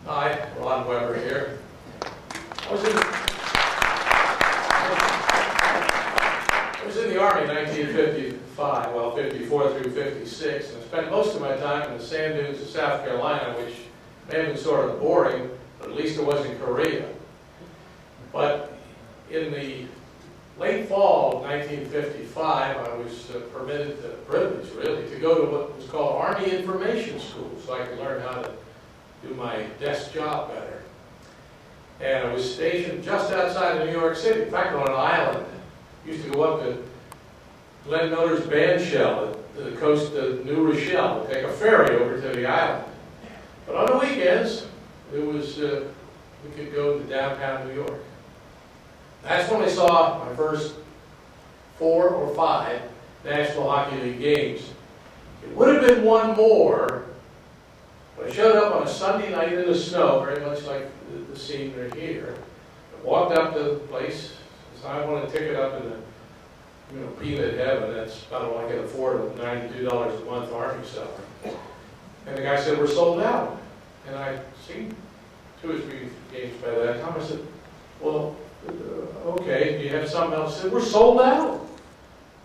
Hi, Ron Weber here. I was in the Army in 1955, well, 54 through 56, and I spent most of my time in the sand dunes of South Carolina, which may have been sort of boring, but at least it wasn't Korea. But in the late fall of 1955, I was privileged really, to go to what was called Army Information School, so I could learn how to do my desk job better. And I was stationed just outside of New York City, in fact on an island. I used to go up to Glenn Miller's band shell at the coast of New Rochelle, take a ferry over to the island. But on the weekends, it was, we could go to downtown New York. That's when I saw my first 4 or 5 National Hockey League games. It would have been one more, but I showed up on a Sunday night in the snow, very much like the scene right here. I walked up to the place, said I want a ticket up in the peanut heaven. That's about all I can afford, $92 a month Army salary. And the guy said, we're sold out. And I seen 2 or 3 games by that time. I said, well, okay, do you have something else? He said, we're sold out.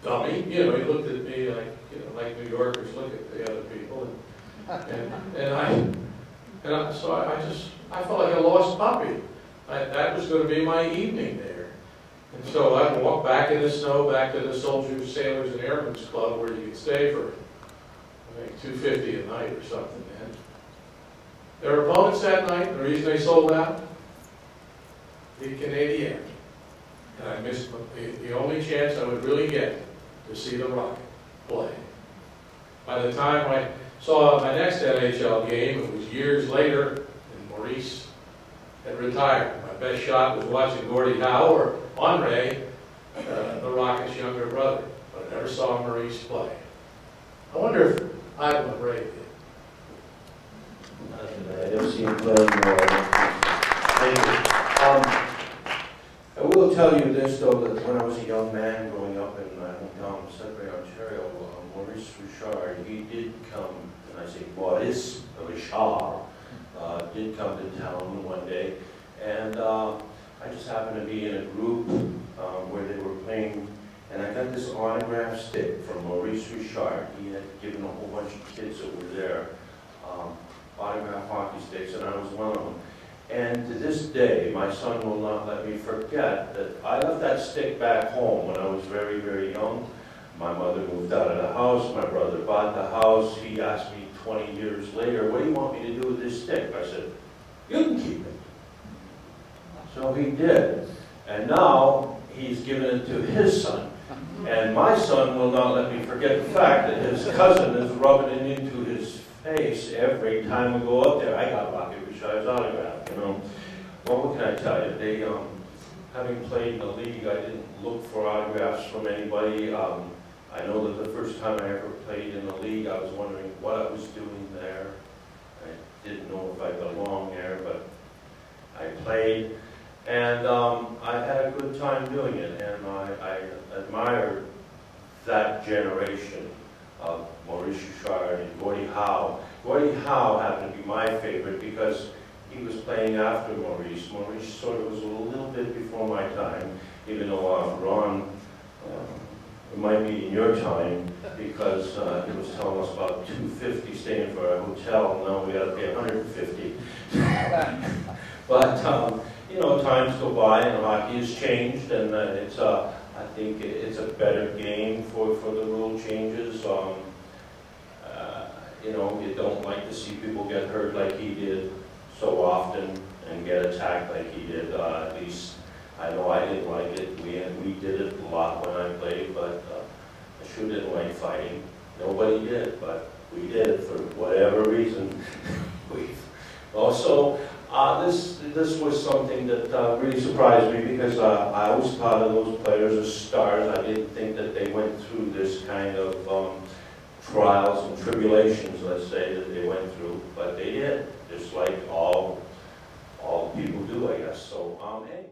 Dummy. He looked at me like, like New Yorkers look at the other people. So I felt like a lost puppy. That was going to be my evening there. And so I'd walk back in the snow, back to the Soldiers, Sailors, and Airmen's Club where you could stay for, I think, $2.50 a night or something, man. Their opponents that night, the reason they sold out, the Canadiens. And I missed the only chance I would really get to see the Rocket play. By the time I saw my next NHL game, it was years later, and Maurice had retired. My best shot was watching Gordie Howe or Andre, the Rocket's younger brother. But I never saw Maurice play. I wonder if Yvon Labre did. I never seen him play anymore. Thank you. I will tell you this, though, that when I was a young man growing up in my hometown of Sudbury, Ontario, Maurice Richard, he did come, and I say Maurice Richard, did come to town one day, and I just happened to be in a group where they were playing, and I got this autograph stick from Maurice Richard. He had given a whole bunch of kids that were there autograph hockey sticks, and I was one of them. And to this day, my son will not let me forget that I left that stick back home when I was very, very young. My mother moved out of the house, my brother bought the house. He asked me 20 years later, what do you want me to do with this stick? I said, you can keep it. So he did. And now he's given it to his son. And my son will not let me forget the fact that his cousin is rubbing it into his face every time we go up there. I got Rocket Richard's autograph, Well, what can I tell you? They, having played in the league, I didn't look for autographs from anybody. I know that the first time I ever played in the league, I was wondering what I was doing there. I didn't know if I belonged there, but I played. And I had a good time doing it, and I admired that generation of Maurice Richard and Gordie Howe. Gordie Howe happened to be my favorite because he was playing after Maurice. Maurice sort of was a little bit before my time, even though Ron, it might be in your time, because he was telling us about $250 staying for a hotel, and now we got to pay $150. But times go by, and hockey has changed, and I think it's a better game for the rule changes. You don't like to see people get hurt like he did so often and get attacked like he did. At least I know I didn't like it. We did it a lot when I played, but I sure didn't like fighting. Nobody did, but we did it for whatever reason. Also, this was something that really surprised me because I always thought of those players as stars. I didn't think that they went through this kind of trials and tribulations, let's say, that they went through, but they did, just like all people do, I guess. So, hey.